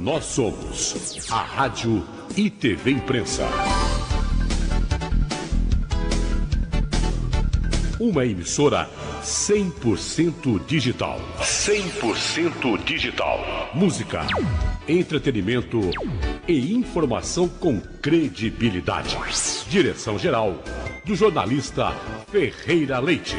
Nós somos a Rádio e TV Imprensa. Uma emissora 100% digital. 100% digital. Música, entretenimento e informação com credibilidade. Direção-geral do jornalista Ferreira Leite.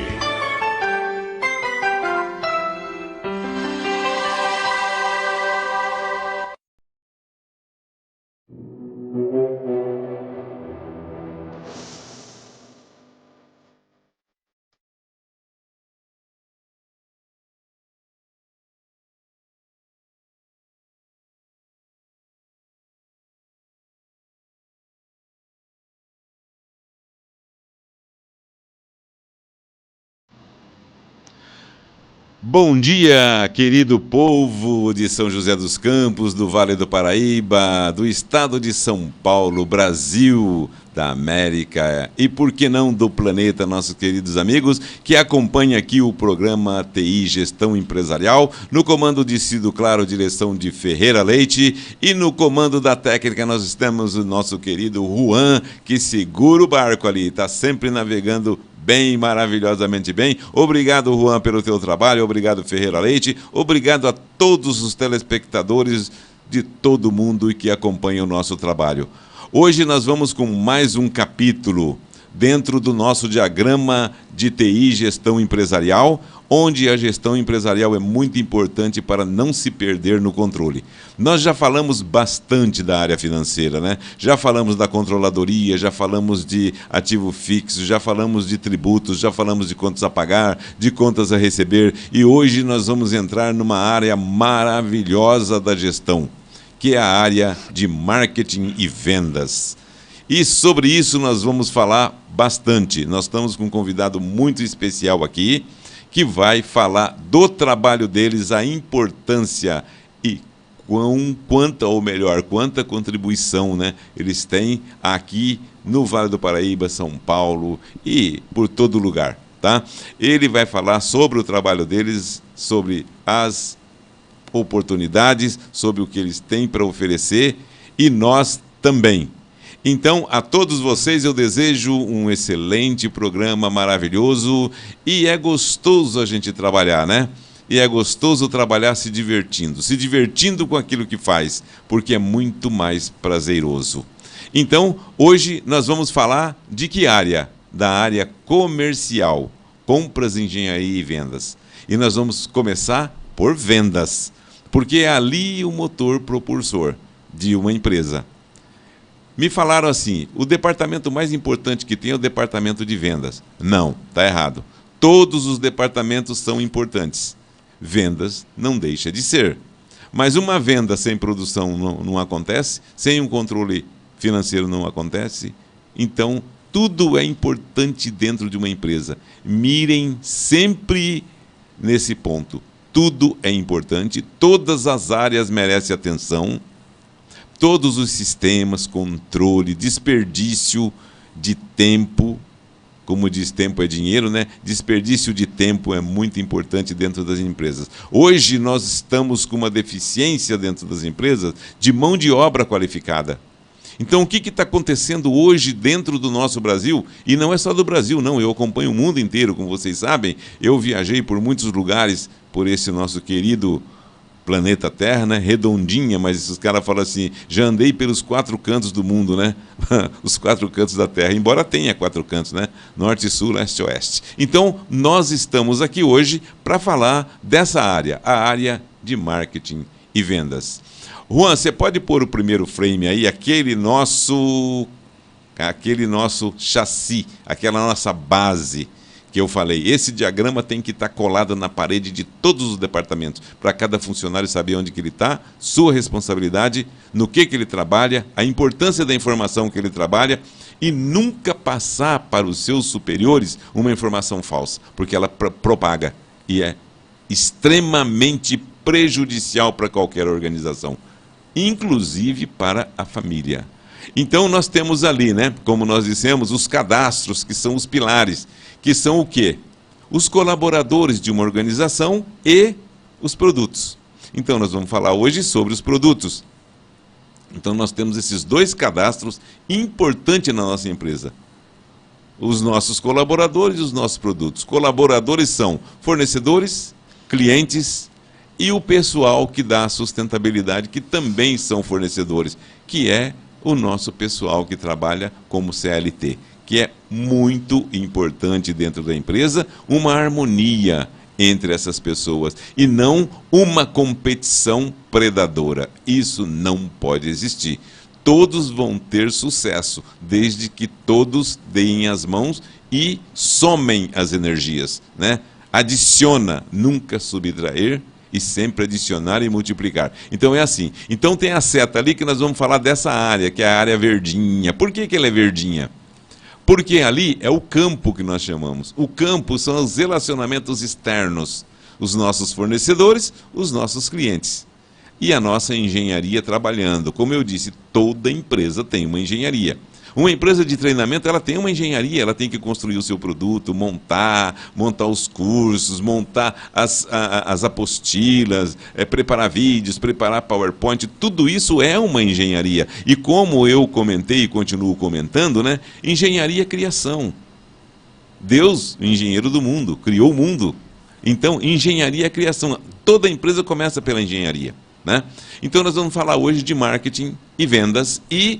Bom dia, querido povo de São José dos Campos, do Vale do Paraíba, do estado de São Paulo, Brasil, da América e, por que não, do planeta, nossos queridos amigos que acompanham aqui o programa TI Gestão Empresarial, no comando de Cido Claro, direção de Ferreira Leite, e no comando da técnica nós temos o nosso querido Juan, que segura o barco ali, está sempre navegando bem, maravilhosamente bem. Obrigado, Juan, pelo teu trabalho, obrigado, Ferreira Leite, obrigado a todos os telespectadores de todo mundo que acompanham o nosso trabalho. Hoje nós vamos com mais um capítulo dentro do nosso diagrama de TI Gestão Empresarial, onde a gestão empresarial é muito importante para não se perder no controle. Nós já falamos bastante da área financeira, né? Já falamos da controladoria, já falamos de ativo fixo, já falamos de tributos, já falamos de contas a pagar, de contas a receber, e hoje nós vamos entrar numa área maravilhosa da gestão, que é a área de marketing e vendas. E sobre isso nós vamos falar bastante. Nós estamos com um convidado muito especial aqui, que vai falar do trabalho deles, a importância e quanta contribuição, né, eles têm aqui no Vale do Paraíba, São Paulo e por todo lugar, tá? Ele vai falar sobre o trabalho deles, sobre as oportunidades, sobre o que eles têm para oferecer, e nós também. Então, a todos vocês eu desejo um excelente programa, maravilhoso, e é gostoso a gente trabalhar, né? E é gostoso trabalhar se divertindo com aquilo que faz, porque é muito mais prazeroso. Então, hoje nós vamos falar de que área? Da área comercial, compras, engenharia e vendas. E nós vamos começar por vendas, porque é ali o motor propulsor de uma empresa. Me falaram assim, o departamento mais importante que tem é o departamento de vendas. Não, está errado. Todos os departamentos são importantes. Vendas não deixa de ser. Mas uma venda sem produção não acontece, sem um controle financeiro não acontece. Então, tudo é importante dentro de uma empresa. Mirem sempre nesse ponto. Tudo é importante, todas as áreas merecem atenção. Todos os sistemas, controle, desperdício de tempo, como diz, tempo é dinheiro, né? Desperdício de tempo é muito importante dentro das empresas. Hoje nós estamos com uma deficiência dentro das empresas de mão de obra qualificada. Então, o que está acontecendo hoje dentro do nosso Brasil? E não é só do Brasil, não. Eu acompanho o mundo inteiro, como vocês sabem. Eu viajei por muitos lugares por esse nosso querido planeta Terra, né? Redondinha, mas os caras falam assim, já andei pelos 4 cantos do mundo, né? Os 4 cantos da Terra, embora tenha 4 cantos, né? Norte, Sul, Leste e Oeste. Então, nós estamos aqui hoje para falar dessa área, a área de marketing e vendas. Juan, você pode pôr o primeiro frame aí, aquele nosso chassi, aquela nossa base que eu falei. Esse diagrama tem que estar colado na parede de todos os departamentos, para cada funcionário saber onde que ele está, sua responsabilidade, no que ele trabalha, a importância da informação que ele trabalha, e nunca passar para os seus superiores uma informação falsa, porque ela propaga e é extremamente prejudicial para qualquer organização, inclusive para a família. Então nós temos ali, né, como nós dissemos, os cadastros, que são os pilares, que são o quê? Os colaboradores de uma organização e os produtos. Então nós vamos falar hoje sobre os produtos. Então nós temos esses dois cadastros importantes na nossa empresa. Os nossos colaboradores e os nossos produtos. Colaboradores são fornecedores, clientes e o pessoal que dá a sustentabilidade, que também são fornecedores, que é o nosso pessoal que trabalha como CLT, que é muito importante dentro da empresa, uma harmonia entre essas pessoas e não uma competição predadora. Isso não pode existir. Todos vão ter sucesso, desde que todos deem as mãos e somem as energias, né? Adiciona, nunca subtrair, e sempre adicionar e multiplicar. Então é assim. Então tem a seta ali que nós vamos falar dessa área, que é a área verdinha. Por que ela é verdinha? Porque ali é o campo que nós chamamos. O campo são os relacionamentos externos. Os nossos fornecedores, os nossos clientes. E a nossa engenharia trabalhando. Como eu disse, toda empresa tem uma engenharia. Uma empresa de treinamento, ela tem uma engenharia, ela tem que construir o seu produto, montar os cursos, montar as apostilas, preparar vídeos, preparar PowerPoint, tudo isso é uma engenharia. E como eu comentei e continuo comentando, né? Engenharia é criação. Deus, o engenheiro do mundo, criou o mundo. Então, engenharia é criação. Toda empresa começa pela engenharia, né? Então, nós vamos falar hoje de marketing e vendas e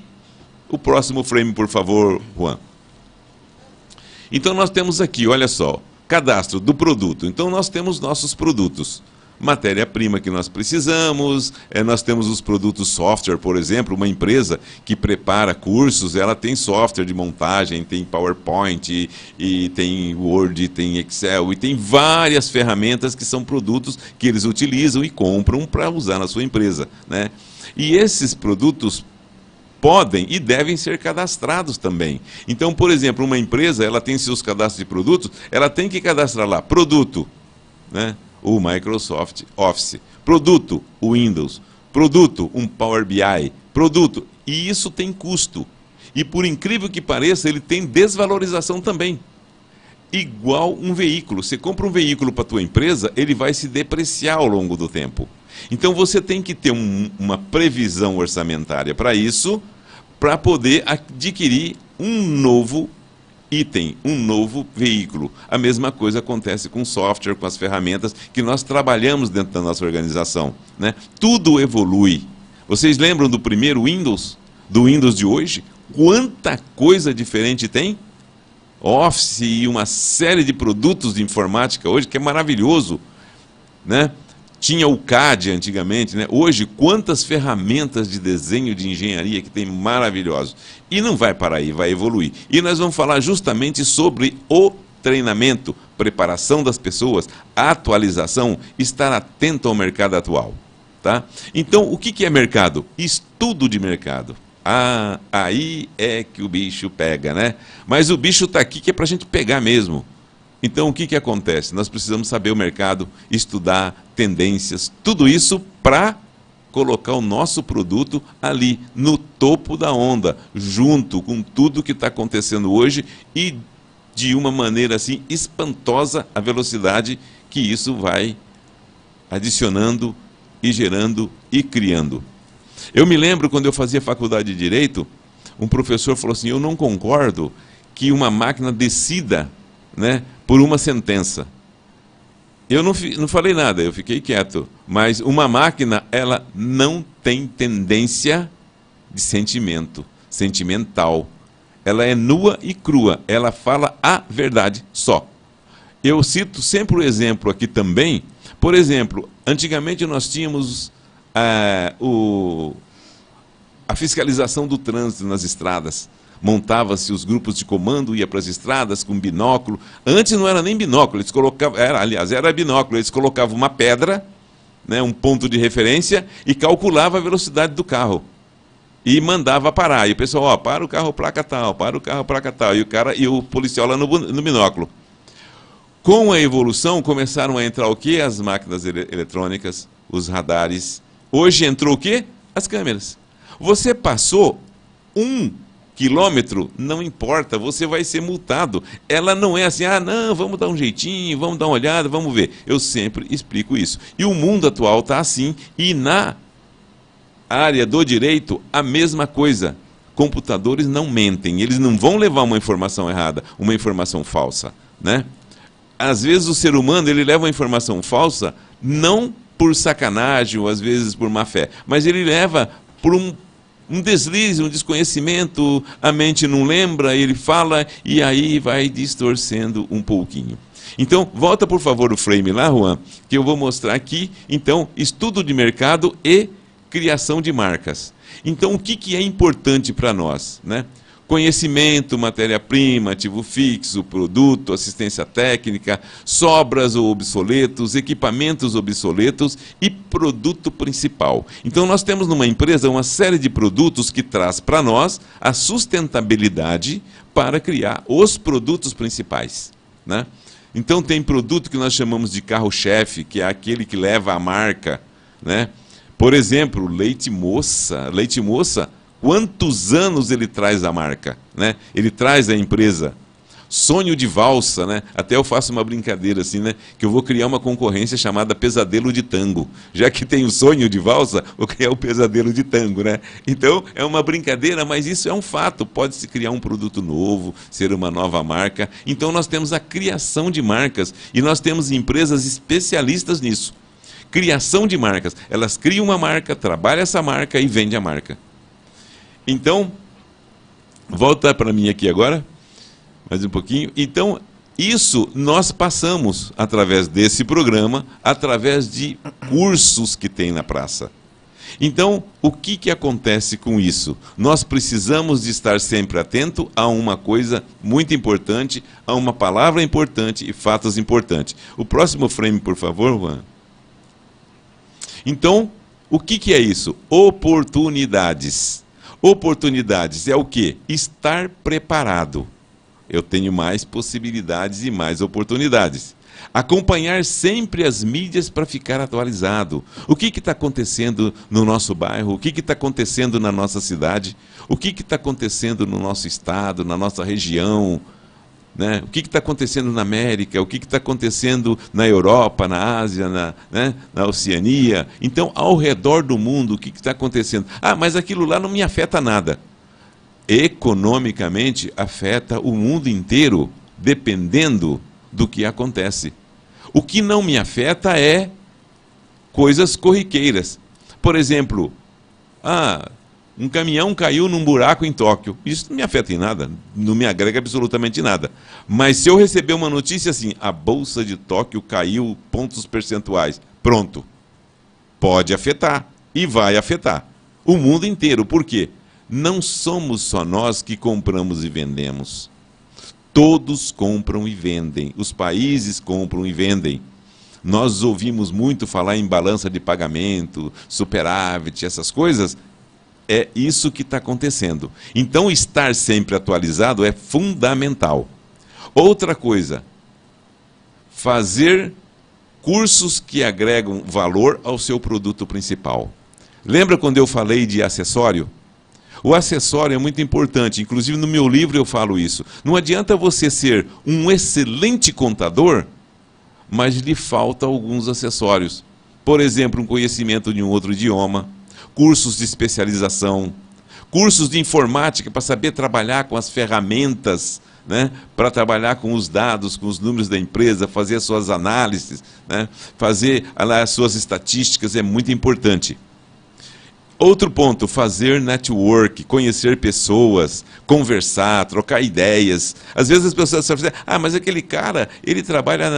o próximo frame, por favor, Juan. Então, nós temos aqui, olha só, cadastro do produto. Então, nós temos nossos produtos. Matéria-prima que nós precisamos, nós temos os produtos software, por exemplo, uma empresa que prepara cursos, ela tem software de montagem, tem PowerPoint, e tem Word, tem Excel, e tem várias ferramentas que são produtos que eles utilizam e compram para usar na sua empresa, né? E esses produtos podem e devem ser cadastrados também. Então, por exemplo, uma empresa, ela tem seus cadastros de produtos, ela tem que cadastrar lá, produto, né? O Microsoft Office, produto, o Windows, produto, um Power BI, produto, e isso tem custo. E por incrível que pareça, ele tem desvalorização também. Igual um veículo. Você compra um veículo para a tua empresa, ele vai se depreciar ao longo do tempo. Então você tem que ter uma previsão orçamentária para isso, para poder adquirir um novo item, um novo veículo. A mesma coisa acontece com o software, com as ferramentas que nós trabalhamos dentro da nossa organização, né? Tudo evolui. Vocês lembram do primeiro Windows? Do Windows de hoje? Quanta coisa diferente tem? Office e uma série de produtos de informática hoje que é maravilhoso, né? Tinha o CAD antigamente, né? Hoje, quantas ferramentas de desenho, de engenharia que tem maravilhosos. E não vai parar aí, vai evoluir. E nós vamos falar justamente sobre o treinamento, preparação das pessoas, atualização, estar atento ao mercado atual, tá? Então, o que é mercado? Estudo de mercado. Ah, aí é que o bicho pega, né? Mas o bicho está aqui que é para a gente pegar mesmo. Então, o que acontece? Nós precisamos saber o mercado, estudar tendências, tudo isso para colocar o nosso produto ali, no topo da onda, junto com tudo que está acontecendo hoje e de uma maneira assim espantosa a velocidade que isso vai adicionando e gerando e criando. Eu me lembro quando eu fazia faculdade de Direito, um professor falou assim, eu não concordo que uma máquina decida, né, por uma sentença. Eu não falei nada, eu fiquei quieto. Mas uma máquina, ela não tem tendência de sentimento, sentimental. Ela é nua e crua, ela fala a verdade só. Eu cito sempre o exemplo aqui também. Por exemplo, antigamente nós tínhamos a fiscalização do trânsito nas estradas. Montava-se os grupos de comando, ia para as estradas com binóculo. Antes não era nem binóculo, eles colocavam, era binóculo, eles colocavam uma pedra, né, um ponto de referência, e calculava a velocidade do carro. E mandava parar. E o pessoal, ó, para o carro, placa tal, para o carro, placa tal. E o policial lá no binóculo. Com a evolução, começaram a entrar o quê? As máquinas eletrônicas, os radares. Hoje entrou o quê? As câmeras. Você passou 1 quilômetro, não importa, você vai ser multado. Ela não é assim, ah, não, vamos dar um jeitinho, vamos dar uma olhada, vamos ver. Eu sempre explico isso. E o mundo atual está assim, e na área do direito, a mesma coisa. Computadores não mentem, eles não vão levar uma informação errada, uma informação falsa, né? Às vezes o ser humano, ele leva uma informação falsa, não por sacanagem, ou às vezes por má fé, mas ele leva por um deslize, um desconhecimento, a mente não lembra, ele fala, e aí vai distorcendo um pouquinho. Então, volta por favor o frame lá, Juan, que eu vou mostrar aqui, então, estudo de mercado e criação de marcas. Então, o que é importante para nós, né? Conhecimento, matéria-prima, ativo fixo, produto, assistência técnica, sobras ou obsoletos, equipamentos obsoletos e produto principal. Então, nós temos numa empresa uma série de produtos que traz para nós a sustentabilidade para criar os produtos principais, né? Então, tem produto que nós chamamos de carro-chefe, que é aquele que leva a marca, né? Por exemplo, leite moça. Leite moça, quantos anos ele traz a marca, né? Ele traz a empresa. Sonho de valsa, né? Até eu faço uma brincadeira assim, né? Que eu vou criar uma concorrência chamada Pesadelo de Tango. Já que tem o sonho de valsa, vou criar o Pesadelo de Tango, né? Então, é uma brincadeira, mas isso é um fato. Pode-se criar um produto novo, ser uma nova marca. Então, nós temos a criação de marcas e nós temos empresas especialistas nisso. Criação de marcas. Elas criam uma marca, trabalham essa marca e vendem a marca. Então, volta para mim aqui agora, mais um pouquinho. Então, isso nós passamos através desse programa, através de cursos que tem na praça. Então, o que acontece com isso? Nós precisamos de estar sempre atento a uma coisa muito importante, a uma palavra importante e fatos importantes. O próximo frame, por favor, Juan. Então, o que é isso? Oportunidades. Oportunidades é o quê? Estar preparado. Eu tenho mais possibilidades e mais oportunidades. Acompanhar sempre as mídias para ficar atualizado. O que está acontecendo no nosso bairro? O que está acontecendo na nossa cidade? O que está acontecendo no nosso estado, na nossa região? Né? O que está acontecendo na América, o que está acontecendo na Europa, na Ásia, na Oceania. Então, ao redor do mundo, o que está acontecendo? Ah, mas aquilo lá não me afeta nada. Economicamente, afeta o mundo inteiro, dependendo do que acontece. O que não me afeta é coisas corriqueiras. Por exemplo, um caminhão caiu num buraco em Tóquio. Isso não me afeta em nada, não me agrega absolutamente nada. Mas se eu receber uma notícia assim, a Bolsa de Tóquio caiu pontos percentuais, pronto. Pode afetar e vai afetar o mundo inteiro. Por quê? Não somos só nós que compramos e vendemos. Todos compram e vendem. Os países compram e vendem. Nós ouvimos muito falar em balança de pagamento, superávit, essas coisas. É isso que está acontecendo. Então, estar sempre atualizado é fundamental. Outra coisa, fazer cursos que agregam valor ao seu produto principal. Lembra quando eu falei de acessório? O acessório é muito importante, inclusive no meu livro eu falo isso. Não adianta você ser um excelente contador, mas lhe falta alguns acessórios. Por exemplo, um conhecimento de um outro idioma, cursos de especialização, cursos de informática para saber trabalhar com as ferramentas, né? Para trabalhar com os dados, com os números da empresa, fazer as suas análises, né? Fazer as suas estatísticas é muito importante. Outro ponto, fazer network, conhecer pessoas, conversar, trocar ideias. Às vezes as pessoas dizem, mas aquele cara, ele trabalha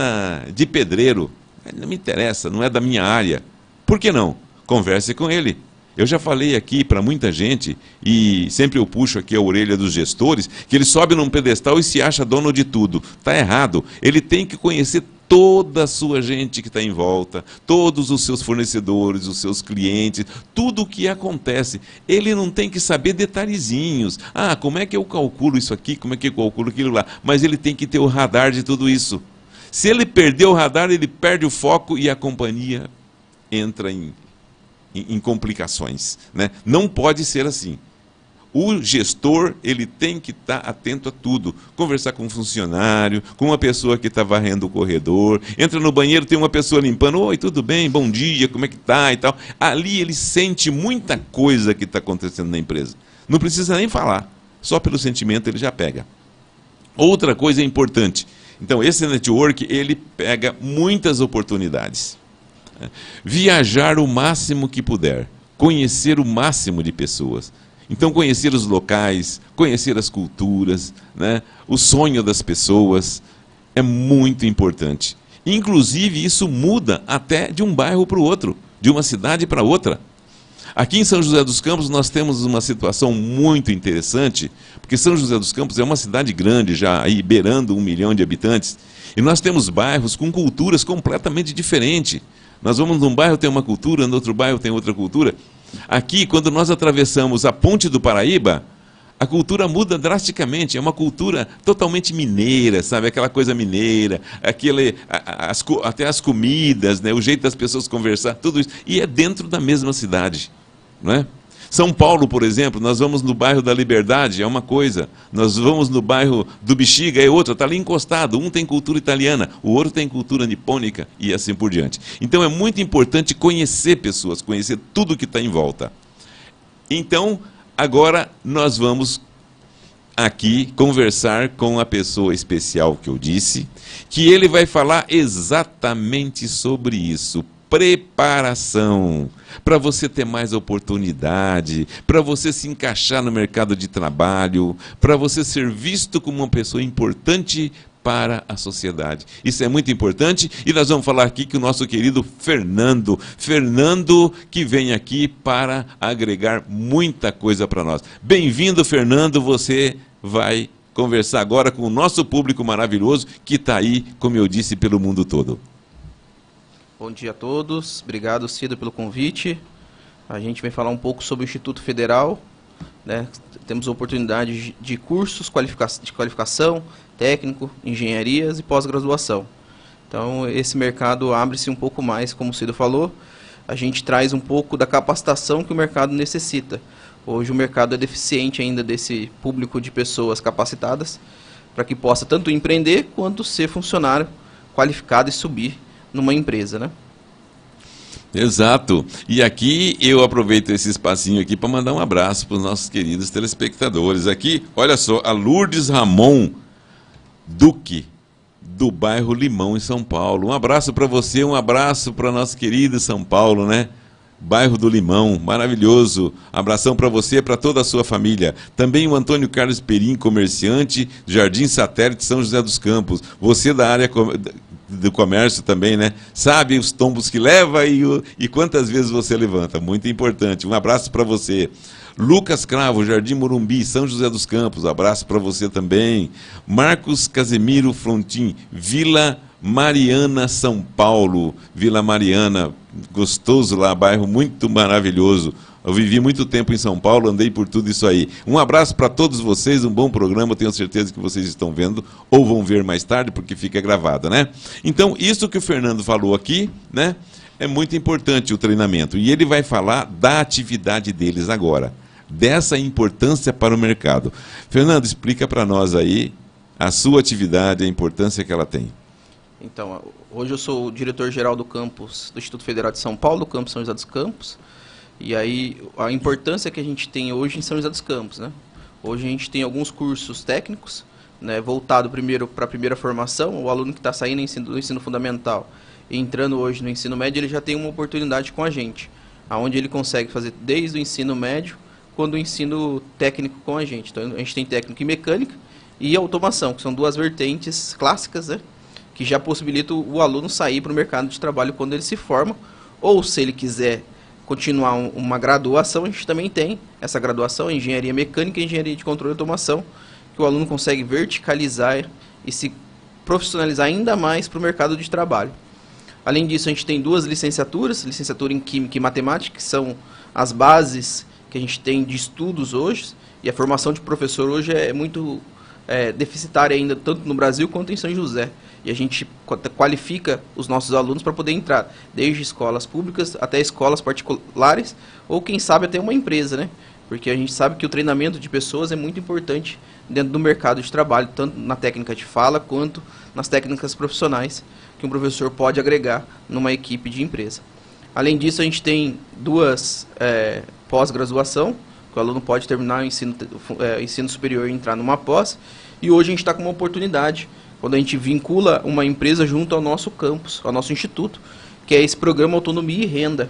de pedreiro. Não me interessa, não é da minha área. Por que não? Converse com ele. Eu já falei aqui para muita gente, e sempre eu puxo aqui a orelha dos gestores, que ele sobe num pedestal e se acha dono de tudo. Está errado. Ele tem que conhecer toda a sua gente que está em volta, todos os seus fornecedores, os seus clientes, tudo o que acontece. Ele não tem que saber detalhezinhos. Como é que eu calculo isso aqui, como é que eu calculo aquilo lá? Mas ele tem que ter o radar de tudo isso. Se ele perder o radar, ele perde o foco e a companhia entra em complicações, né? Não pode ser assim. O gestor, ele tem que estar atento a tudo. Conversar com um funcionário, com uma pessoa que está varrendo o corredor, entra no banheiro, tem uma pessoa limpando, oi, tudo bem, bom dia, como é que tá e tal. Ali ele sente muita coisa que está acontecendo na empresa. Não precisa nem falar, só pelo sentimento ele já pega. Outra coisa importante, então esse network, ele pega muitas oportunidades. Viajar o máximo que puder, conhecer o máximo de pessoas. Então, conhecer os locais, conhecer as culturas, né? O sonho das pessoas é muito importante. Inclusive, isso muda até de um bairro para o outro, de uma cidade para outra. Aqui em São José dos Campos, nós temos uma situação muito interessante, porque São José dos Campos é uma cidade grande, já aí beirando 1 milhão de habitantes, e nós temos bairros com culturas completamente diferentes. Nós vamos num bairro, tem uma cultura, no outro bairro tem outra cultura. Aqui, quando nós atravessamos a Ponte do Paraíba, a cultura muda drasticamente, é uma cultura totalmente mineira, sabe? Aquela coisa mineira, até as comidas, né? O jeito das pessoas conversar, tudo isso. E é dentro da mesma cidade, não é? São Paulo, por exemplo, nós vamos no bairro da Liberdade, é uma coisa. Nós vamos no bairro do Bexiga, é outra, está ali encostado. Um tem cultura italiana, o outro tem cultura nipônica e assim por diante. Então é muito importante conhecer pessoas, conhecer tudo que está em volta. Então, agora nós vamos aqui conversar com a pessoa especial que eu disse, que ele vai falar exatamente sobre isso. Preparação, para você ter mais oportunidade, para você se encaixar no mercado de trabalho, para você ser visto como uma pessoa importante para a sociedade. Isso é muito importante e nós vamos falar aqui com o nosso querido Fernando. Fernando que vem aqui para agregar muita coisa para nós. Bem-vindo, Fernando, você vai conversar agora com o nosso público maravilhoso que está aí, como eu disse, pelo mundo todo. Bom dia a todos, obrigado Cida pelo convite. A gente vai falar um pouco sobre o Instituto Federal, né? Temos oportunidade de cursos de qualificação, técnico, engenharias e pós-graduação. Então esse mercado abre-se um pouco mais, como o Cida falou, a gente traz um pouco da capacitação que o mercado necessita. Hoje o mercado é deficiente ainda desse público de pessoas capacitadas, para que possa tanto empreender quanto ser funcionário qualificado e subir numa empresa, né? Exato. E aqui eu aproveito esse espacinho aqui para mandar um abraço para os nossos queridos telespectadores. Aqui, olha só, a Lourdes Ramon Duque, do bairro Limão, em São Paulo. Um abraço para você, um abraço para nosso querido São Paulo, né? Bairro do Limão, maravilhoso. Abração para você e para toda a sua família. Também o Antônio Carlos Perim, comerciante, Jardim Satélite, São José dos Campos. Você da área do comércio também, né? Sabe os tombos que leva e quantas vezes você levanta. Muito importante. Um abraço para você. Lucas Cravo, Jardim Morumbi, São José dos Campos. Abraço para você também. Marcos Casemiro Frontin, Vila Mariana, São Paulo. Vila Mariana, gostoso lá, bairro muito maravilhoso. Eu vivi muito tempo em São Paulo, andei por tudo isso aí. Um abraço para todos vocês, um bom programa, tenho certeza que vocês estão vendo ou vão ver mais tarde, porque fica gravado, né? Então, isso que o Fernando falou aqui, né, é muito importante o treinamento. E ele vai falar da atividade deles agora, dessa importância para o mercado. Fernando, explica para nós aí a sua atividade, a importância que ela tem. Então, hoje eu sou o diretor-geral do campus do Instituto Federal de São Paulo, do campus São José dos Campos. E aí, a importância que a gente tem hoje em São José dos Campos, né? Hoje a gente tem alguns cursos técnicos, né, voltado primeiro para a primeira formação. O aluno que está saindo do ensino fundamental e entrando hoje no ensino médio, ele já tem uma oportunidade com a gente, onde ele consegue fazer desde o ensino médio, quando o ensino técnico com a gente. Então, a gente tem técnico em mecânica e automação, que são duas vertentes clássicas, né, que já possibilitam o aluno sair para o mercado de trabalho quando ele se forma, ou se ele quiser continuar uma graduação, a gente também tem essa graduação em engenharia mecânica e engenharia de controle e automação, que o aluno consegue verticalizar e se profissionalizar ainda mais para o mercado de trabalho. Além disso, a gente tem duas licenciaturas, licenciatura em Química e Matemática, que são as bases que a gente tem de estudos hoje, e a formação de professor hoje é muito deficitária ainda, tanto no Brasil quanto em São José. E a gente qualifica os nossos alunos para poder entrar, desde escolas públicas até escolas particulares, ou quem sabe até uma empresa, né? porque a gente sabe que o treinamento de pessoas é muito importante dentro do mercado de trabalho, tanto na técnica de fala quanto nas técnicas profissionais que um professor pode agregar numa equipe de empresa. Além disso, a gente tem 2 pós-graduação, que o aluno pode terminar o ensino superior e entrar numa pós, e hoje a gente está com uma oportunidade, quando a gente vincula uma empresa junto ao nosso campus, ao nosso instituto, que é esse programa Autonomia e Renda,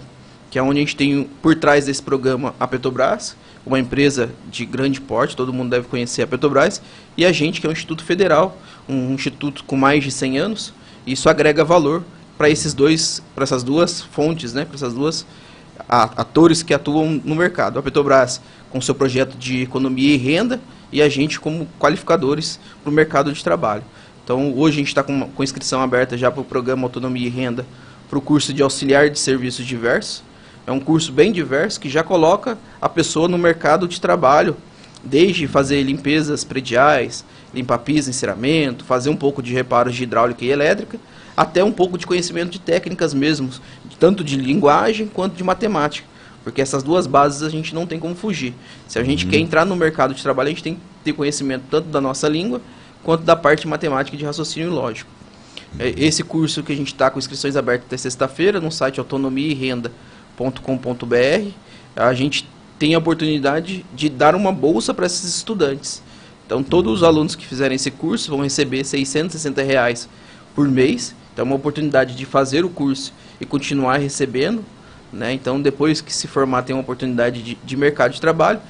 que é onde a gente tem por trás desse programa a Petrobras, uma empresa de grande porte, todo mundo deve conhecer a Petrobras, e a gente, que é um instituto federal, um instituto com mais de 100 anos, e isso agrega valor para essas 2 fontes, né, para essas 2 atores que atuam no mercado. A Petrobras com seu projeto de economia e renda, e a gente como qualificadores para o mercado de trabalho. Então, hoje a gente está com inscrição aberta já para o programa Autonomia e Renda, para o curso de auxiliar de serviços diversos. É um curso bem diverso que já coloca a pessoa no mercado de trabalho, desde fazer limpezas prediais, limpar piso, enceramento, fazer um pouco de reparos de hidráulica e elétrica, até um pouco de conhecimento de técnicas mesmo, tanto de linguagem quanto de matemática, porque essas 2 bases a gente não tem como fugir. Se a gente quer entrar no mercado de trabalho, a gente tem que ter conhecimento tanto da nossa língua, quanto da parte matemática de raciocínio lógico. Esse curso que a gente está com inscrições abertas até sexta-feira, no site autonomiaerenda.com.br, a gente tem a oportunidade de dar uma bolsa para esses estudantes. Então, todos os alunos que fizerem esse curso vão receber R$ 660 por mês. Então, é uma oportunidade de fazer o curso e continuar recebendo, né? Então, depois que se formar, tem uma oportunidade de mercado de trabalho.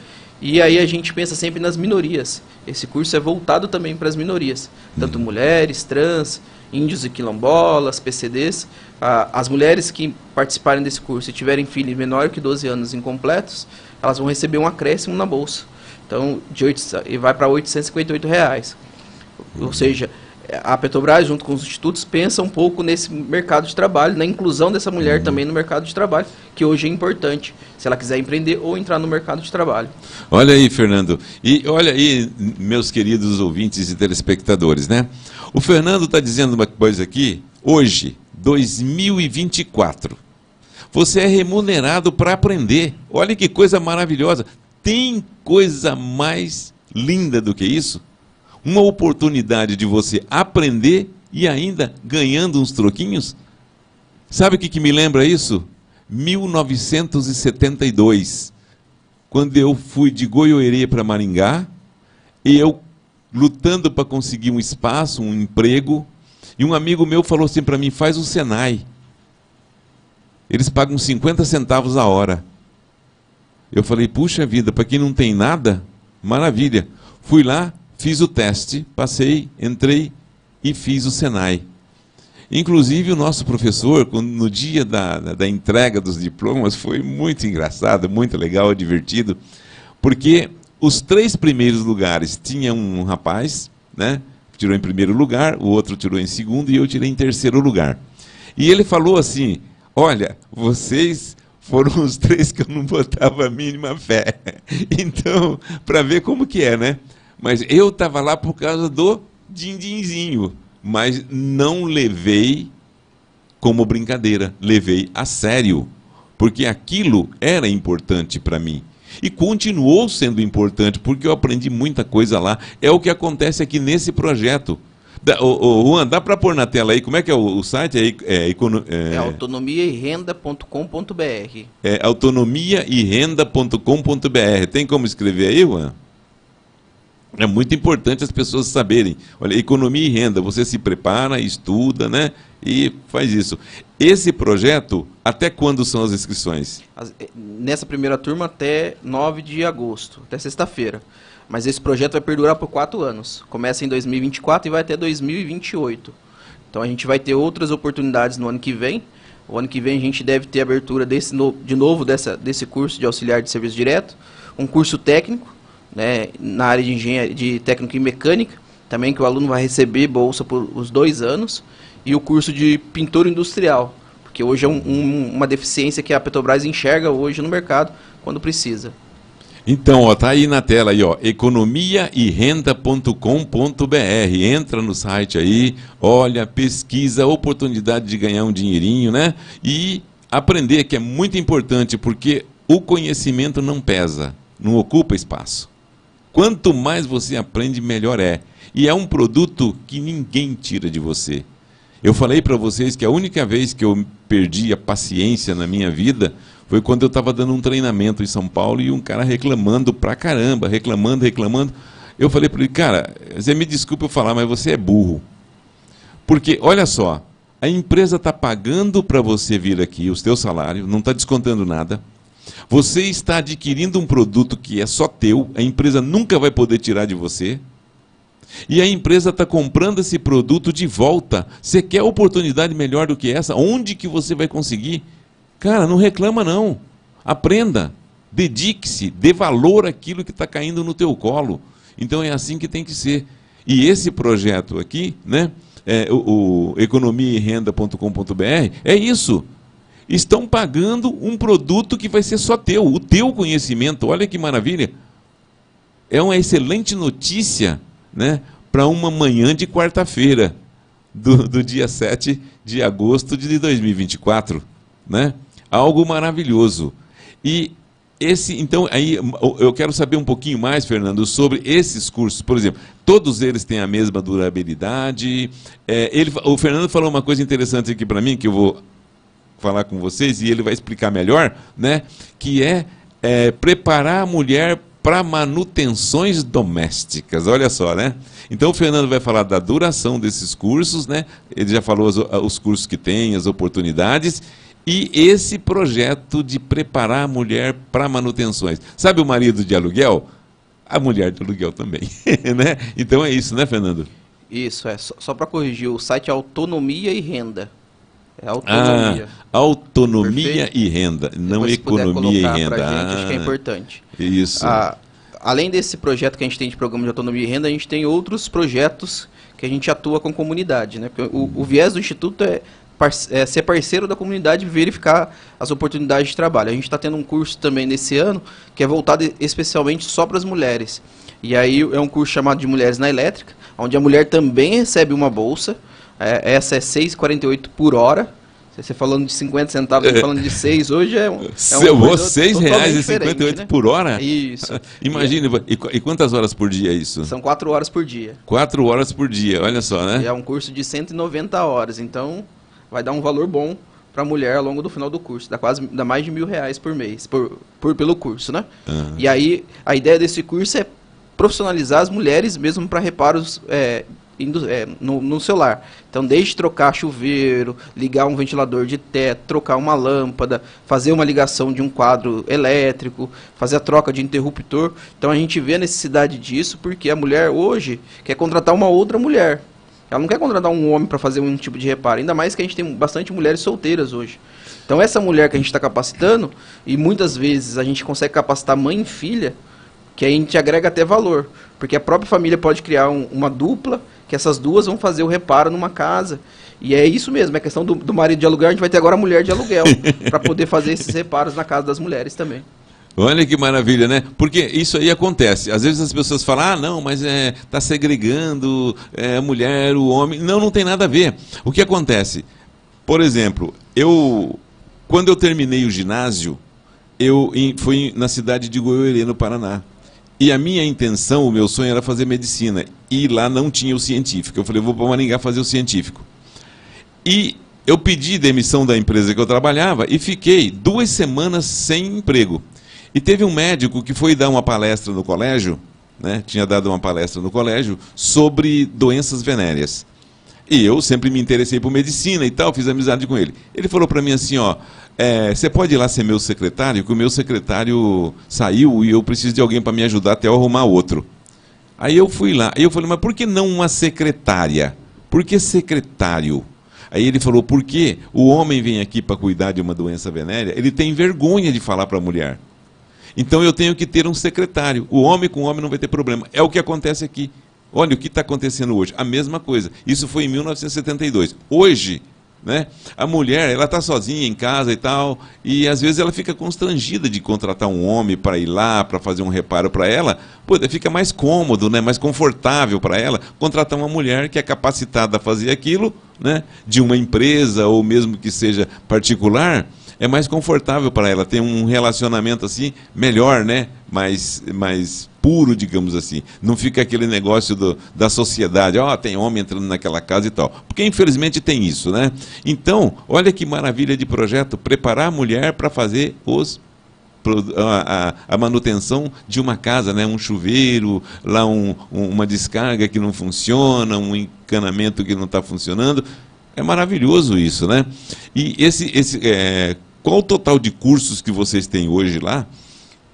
E aí a gente pensa sempre nas minorias. Esse curso é voltado também para as minorias, tanto mulheres, trans, índios e quilombolas, PCDs. As mulheres que participarem desse curso e tiverem filhos menores que 12 anos incompletos, elas vão receber um acréscimo na bolsa. Então, e vai para R$ 858. Ou seja, a Petrobras, junto com os institutos, pensa um pouco nesse mercado de trabalho, na inclusão dessa mulher também no mercado de trabalho, que hoje é importante, se ela quiser empreender ou entrar no mercado de trabalho. Olha aí, Fernando. E olha aí, meus queridos ouvintes e telespectadores, né? O Fernando está dizendo uma coisa aqui, hoje, 2024. Você é remunerado para aprender. Olha que coisa maravilhosa. Tem coisa mais linda do que isso? Uma oportunidade de você aprender e ainda ganhando uns troquinhos? Sabe o que me lembra isso? 1972, quando eu fui de Goiôerê para Maringá, e eu lutando para conseguir um espaço, um emprego, e um amigo meu falou assim para mim, faz o Senai. Eles pagam 50 centavos a hora. Eu falei, puxa vida, para quem não tem nada, maravilha. Fui lá, fiz o teste, passei, entrei e fiz o Senai. Inclusive, o nosso professor, no dia da entrega dos diplomas, foi muito engraçado, muito legal, divertido, porque os 3 primeiros lugares tinha um rapaz, né, que tirou em primeiro lugar, o outro tirou em segundo e eu tirei em terceiro lugar. E ele falou assim, olha, vocês foram os 3 que eu não botava a mínima fé. Então, para ver como que é, né? Mas eu estava lá por causa do din-dinzinho, mas não levei como brincadeira, levei a sério, porque aquilo era importante para mim. E continuou sendo importante, porque eu aprendi muita coisa lá. É o que acontece aqui nesse projeto. Juan, dá para pôr na tela aí, como é que é o site? É autonomiaerenda.com.br. É autonomiaerenda.com.br. Tem como escrever aí, Juan? É muito importante as pessoas saberem. Olha, economia e renda, você se prepara, estuda, né? E faz isso. Esse projeto, até quando são as inscrições? Nessa primeira turma até 9 de agosto, até sexta-feira. Mas esse projeto vai perdurar por 4 anos. Começa em 2024 e vai até 2028. Então a gente vai ter outras oportunidades no ano que vem. O ano que vem a gente deve ter abertura desse curso de auxiliar de serviço direto, um curso técnico, né, na área de engenharia, de técnica e mecânica, também que o aluno vai receber bolsa por os 2 anos, e o curso de pintor industrial, porque hoje é uma deficiência que a Petrobras enxerga hoje no mercado quando precisa. Então, ó, tá aí na tela aí, ó, economiaerenda.com.br. Entra no site aí, olha, pesquisa, oportunidade de ganhar um dinheirinho, né? E aprender, que é muito importante, porque o conhecimento não pesa. não ocupa espaço. Quanto mais você aprende, melhor é. E é um produto que ninguém tira de você. Eu falei para vocês que a única vez que eu perdi a paciência na minha vida foi quando eu estava dando um treinamento em São Paulo e um cara reclamando pra caramba, reclamando. Eu falei para ele, cara, você me desculpa eu falar, mas você é burro. Porque, olha só, a empresa está pagando para você vir aqui o seu salário, não está descontando nada. Você está adquirindo um produto que é só teu, a empresa nunca vai poder tirar de você. E a empresa está comprando esse produto de volta. Você quer oportunidade melhor do que essa? Onde que você vai conseguir? Cara, não reclama não. Aprenda, dedique-se, dê valor àquilo que está caindo no teu colo. Então é assim que tem que ser. E esse projeto aqui, né, o economiaerenda.com.br, é isso. Estão pagando um produto que vai ser só teu, o teu conhecimento. Olha que maravilha. É uma excelente notícia, né, para uma manhã de quarta-feira, do dia 7 de agosto de 2024. Né? Algo maravilhoso. E então, aí eu quero saber um pouquinho mais, Fernando, sobre esses cursos. Por exemplo, todos eles têm a mesma durabilidade. O Fernando falou uma coisa interessante aqui para mim, que eu vou falar com vocês, e ele vai explicar melhor, né? Que é preparar a mulher para manutenções domésticas. Olha só, né? Então o Fernando vai falar da duração desses cursos, né? Ele já falou os cursos que tem, as oportunidades, e esse projeto de preparar a mulher para manutenções. Sabe o marido de aluguel? A mulher de aluguel também, né? Então é isso, né, Fernando? Isso, só para corrigir, o site é Autonomia e Renda. É autonomia. Autonomia e renda, não depois economia e renda. Gente, acho que é importante. Isso. Além desse projeto que a gente tem de programa de autonomia e renda, a gente tem outros projetos que a gente atua com a comunidade, né? Porque o viés do Instituto é ser parceiro da comunidade e verificar as oportunidades de trabalho. A gente está tendo um curso também nesse ano que é voltado especialmente só para as mulheres. E aí é um curso chamado de Mulheres na Elétrica, onde a mulher também recebe uma bolsa. Essa é R$ 6,48 por hora. Você falando de 50 centavos, falando de 6, hoje é R$ 6,58, né? Por hora? Isso. Imagina, e quantas horas por dia é isso? São 4 horas por dia. 4 horas por dia, olha só, né? E é um curso de 190 horas, então vai dar um valor bom para a mulher ao longo do final do curso. Dá mais de R$ 1.000 por mês, pelo curso, né? Uhum. E aí, a ideia desse curso é profissionalizar as mulheres mesmo para reparos no celular. Então, desde trocar chuveiro, ligar um ventilador de teto, trocar uma lâmpada, fazer uma ligação de um quadro elétrico, fazer a troca de interruptor. Então, a gente vê a necessidade disso porque a mulher hoje quer contratar uma outra mulher. Ela não quer contratar um homem para fazer um tipo de reparo, ainda mais que a gente tem bastante mulheres solteiras hoje. Então, essa mulher que a gente está capacitando, e muitas vezes a gente consegue capacitar mãe e filha, que a gente agrega até valor, porque a própria família pode criar uma dupla, que essas duas vão fazer o reparo numa casa. E é isso mesmo, é questão do marido de aluguel, a gente vai ter agora a mulher de aluguel, para poder fazer esses reparos na casa das mulheres também. Olha que maravilha, né? Porque isso aí acontece. Às vezes as pessoas falam, não, mas tá segregando a mulher, o homem. Não tem nada a ver. O que acontece? Por exemplo, quando eu terminei o ginásio, eu fui na cidade de Goiôerê, no Paraná. E a minha intenção, o meu sonho era fazer medicina. E lá não tinha o científico. Eu falei, vou para Maringá fazer o científico. E eu pedi demissão da empresa que eu trabalhava e fiquei 2 semanas sem emprego. E teve um médico que foi dar uma palestra no colégio, né? Tinha dado uma palestra no colégio sobre doenças venéreas. E eu sempre me interessei por medicina e tal, fiz amizade com ele. Ele falou para mim assim, você pode ir lá ser meu secretário, que o meu secretário saiu e eu preciso de alguém para me ajudar até eu arrumar outro. Aí eu fui lá, e eu falei, mas por que não uma secretária? Por que secretário? Aí ele falou, porque o homem vem aqui para cuidar de uma doença venérea, ele tem vergonha de falar para a mulher. Então eu tenho que ter um secretário. O homem com o homem não vai ter problema. É o que acontece aqui. Olha o que está acontecendo hoje. A mesma coisa. Isso foi em 1972. Hoje, né, a mulher, ela está sozinha em casa e tal, e às vezes ela fica constrangida de contratar um homem para ir lá, para fazer um reparo para ela. Pô, fica mais cômodo, né, mais confortável para ela contratar uma mulher que é capacitada a fazer aquilo, né, de uma empresa ou mesmo que seja particular. é mais confortável para ela, tem um relacionamento assim melhor, né? Mais puro, digamos assim. Não fica aquele negócio da sociedade, tem homem entrando naquela casa e tal. Porque infelizmente tem isso, né? Então, olha que maravilha de projeto, preparar a mulher para fazer a manutenção de uma casa, né? Um chuveiro, lá uma descarga que não funciona, um encanamento que não está funcionando. É maravilhoso isso, né? E qual o total de cursos que vocês têm hoje lá?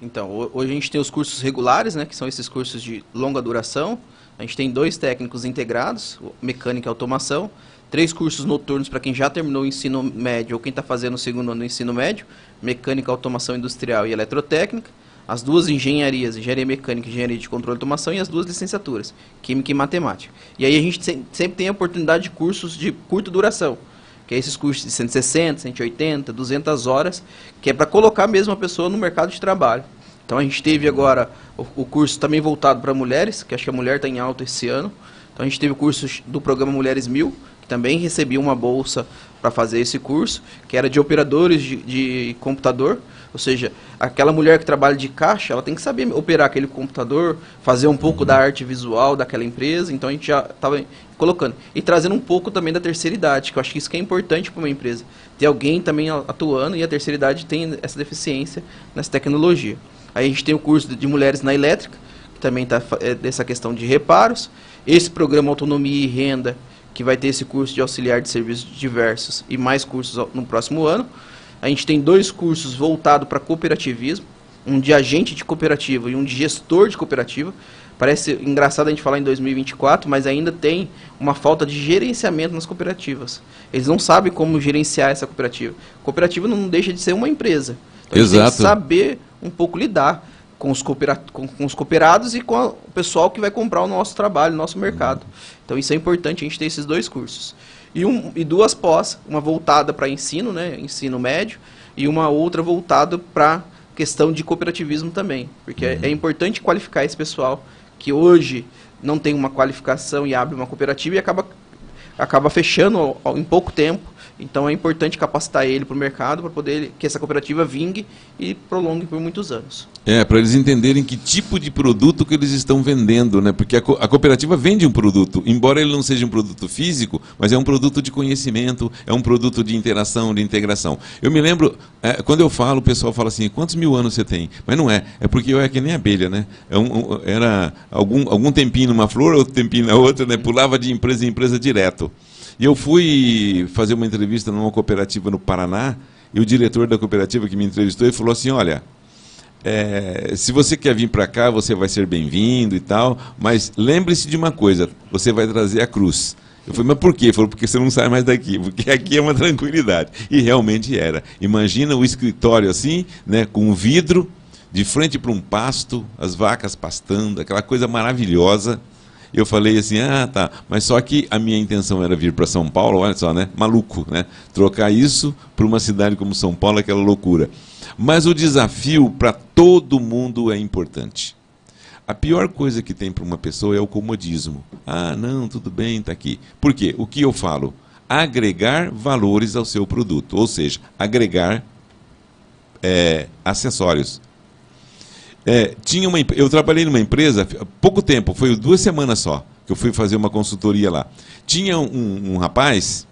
Então, hoje a gente tem os cursos regulares, né, que são esses cursos de longa duração. A gente tem 2 técnicos integrados, mecânica e automação, 3 cursos noturnos para quem já terminou o ensino médio ou quem está fazendo o segundo ano do ensino médio, mecânica, automação industrial e eletrotécnica, as 2 engenharias, engenharia mecânica e engenharia de controle e automação, e as 2 licenciaturas, química e matemática. E aí a gente sempre tem a oportunidade de cursos de curta duração, que é esses cursos de 160, 180, 200 horas, que é para colocar mesmo a pessoa no mercado de trabalho. Então a gente teve agora o curso também voltado para mulheres, que acho que a mulher está em alta esse ano. Então a gente teve o curso do programa Mulheres 1000, que também recebia uma bolsa para fazer esse curso, que era de operadores de computador. Ou seja, aquela mulher que trabalha de caixa, ela tem que saber operar aquele computador, fazer um pouco da arte visual daquela empresa. Então a gente já estava colocando. E trazendo um pouco também da terceira idade, que eu acho que isso que é importante para uma empresa. Ter alguém também atuando, e a terceira idade tem essa deficiência nessa tecnologia. Aí a gente tem o curso de mulheres na elétrica, que também está dessa questão de reparos. Esse programa Autonomia e Renda, que vai ter esse curso de auxiliar de serviços diversos e mais cursos no próximo ano. A gente tem 2 cursos voltados para cooperativismo, um de agente de cooperativa e um de gestor de cooperativa. Parece engraçado a gente falar em 2024, mas ainda tem uma falta de gerenciamento nas cooperativas. Eles não sabem como gerenciar essa cooperativa. Cooperativa não deixa de ser uma empresa. Então, a gente tem que saber um pouco lidar com os cooperados e com o pessoal que vai comprar o nosso trabalho, o nosso mercado. Então isso é importante, a gente ter esses 2 cursos. E 2 pós, uma voltada para ensino, né, ensino médio, e uma outra voltada para questão de cooperativismo também. Porque é importante qualificar esse pessoal que hoje não tem uma qualificação e abre uma cooperativa e acaba fechando em pouco tempo. Então é importante capacitar ele para o mercado para poder que essa cooperativa vingue e prolongue por muitos anos. Para eles entenderem que tipo de produto que eles estão vendendo, né? Porque a cooperativa vende um produto, embora ele não seja um produto físico, mas é um produto de conhecimento, é um produto de interação, de integração. Eu me lembro, quando eu falo, o pessoal fala assim, quantos 1000 anos você tem? Mas não é porque eu é que nem abelha, né? Era algum tempinho numa flor, outro tempinho na outra, né? Pulava de empresa em empresa direto. E eu fui fazer uma entrevista numa cooperativa no Paraná, e o diretor da cooperativa que me entrevistou, ele falou assim, olha, se você quer vir para cá, você vai ser bem-vindo e tal, mas lembre-se de uma coisa, você vai trazer a cruz. Eu falei, mas por quê? Ele falou, porque você não sai mais daqui, porque aqui é uma tranquilidade. E realmente era. Imagina o escritório assim, né, com vidro, de frente para um pasto, as vacas pastando, aquela coisa maravilhosa. Eu falei assim, tá, mas só que a minha intenção era vir para São Paulo, olha só, né, maluco, né, trocar isso para uma cidade como São Paulo, aquela loucura. Mas o desafio para todo mundo é importante. A pior coisa que tem para uma pessoa é o comodismo. Não, tudo bem, está aqui. Por quê? O que eu falo? Agregar valores ao seu produto, ou seja, agregar acessórios. Eu trabalhei numa empresa há pouco tempo, foi 2 semanas só, que eu fui fazer uma consultoria lá. Tinha um rapaz,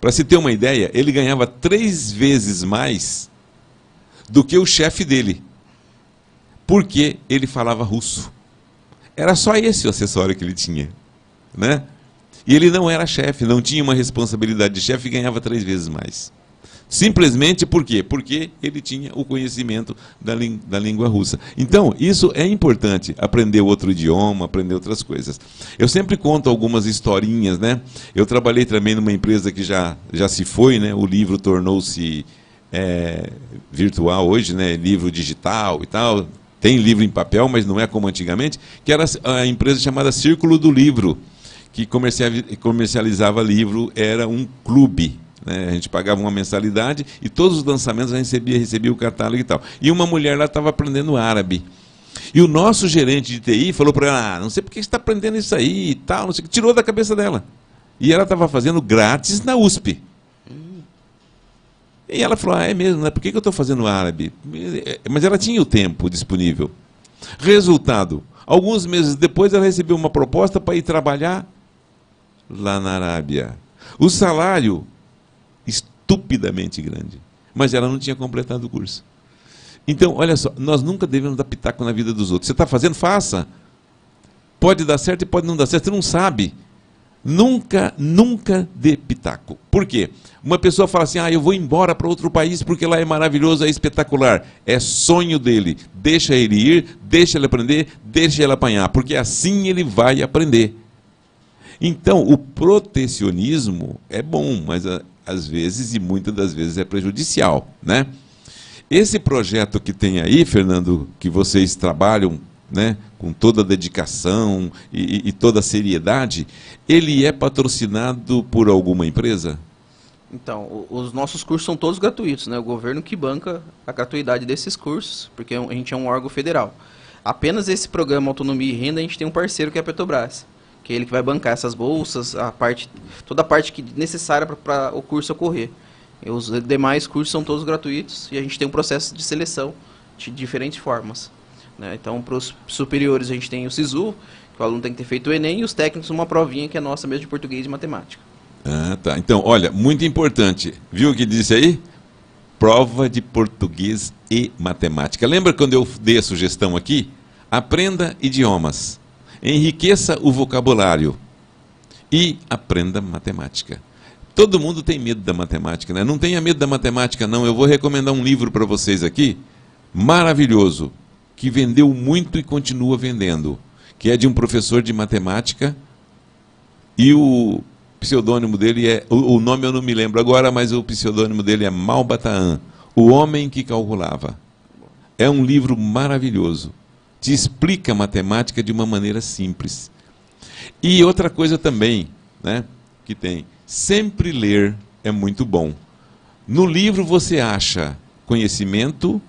para se ter uma ideia, ele ganhava 3 vezes mais do que o chefe dele, porque ele falava russo. Era só esse o acessório que ele tinha, né? E ele não era chefe, não tinha uma responsabilidade de chefe e ganhava 3 vezes mais. Simplesmente por quê? Porque ele tinha o conhecimento da língua russa. Então, isso é importante, aprender outro idioma, aprender outras coisas. Eu sempre conto algumas historinhas, né? Eu trabalhei também numa empresa que já se foi, né? O livro tornou-se virtual hoje, né? Livro digital e tal. Tem livro em papel, mas não é como antigamente, que era a empresa chamada Círculo do Livro, que comercializava livro, era um clube. A gente pagava uma mensalidade e todos os lançamentos a gente recebia o catálogo e tal. E uma mulher lá estava aprendendo árabe. E o nosso gerente de TI falou para ela, não sei por que você está aprendendo isso aí e tal, não sei o que, tirou da cabeça dela. E ela estava fazendo grátis na USP. E ela falou, é mesmo, né? Por que eu estou fazendo árabe? Mas ela tinha o tempo disponível. Resultado, alguns meses depois ela recebeu uma proposta para ir trabalhar lá na Arábia. O salário, estupidamente grande. Mas ela não tinha completado o curso. Então, olha só, nós nunca devemos dar pitaco na vida dos outros. Você está fazendo, faça. Pode dar certo e pode não dar certo, você não sabe. Nunca dê pitaco. Por quê? Uma pessoa fala assim, eu vou embora para outro país porque lá é maravilhoso, é espetacular. É sonho dele. Deixa ele ir, deixa ele aprender, deixa ele apanhar, porque assim ele vai aprender. Então, o protecionismo é bom, mas às vezes, e muitas das vezes, é prejudicial, né? Esse projeto que tem aí, Fernando, que vocês trabalham, né, com toda a dedicação e toda a seriedade, ele é patrocinado por alguma empresa? Então, os nossos cursos são todos gratuitos, né? O governo que banca a gratuidade desses cursos, porque a gente é um órgão federal. Apenas esse programa Autonomia e Renda, a gente tem um parceiro que é a Petrobras, que é ele que vai bancar essas bolsas, toda a parte necessária para o curso ocorrer. E os demais cursos são todos gratuitos e a gente tem um processo de seleção de diferentes formas, né? Então, para os superiores a gente tem o SISU, que o aluno tem que ter feito o Enem, e os técnicos uma provinha que é nossa mesmo de português e matemática. Ah, tá. Então, olha, muito importante. Viu o que disse aí? Prova de português e matemática. Lembra quando eu dei a sugestão aqui? Aprenda idiomas, enriqueça o vocabulário e aprenda matemática. Todo mundo tem medo da matemática, né? Não tenha medo da matemática, não. Eu vou recomendar um livro para vocês aqui, maravilhoso, que vendeu muito e continua vendendo, que é de um professor de matemática, e o pseudônimo dele é... O nome eu não me lembro agora, mas o pseudônimo dele é Malbataan, O Homem que Calculava. É um livro maravilhoso. Te explica matemática de uma maneira simples. E outra coisa também, né, que tem... Sempre ler é muito bom. No livro você acha conhecimento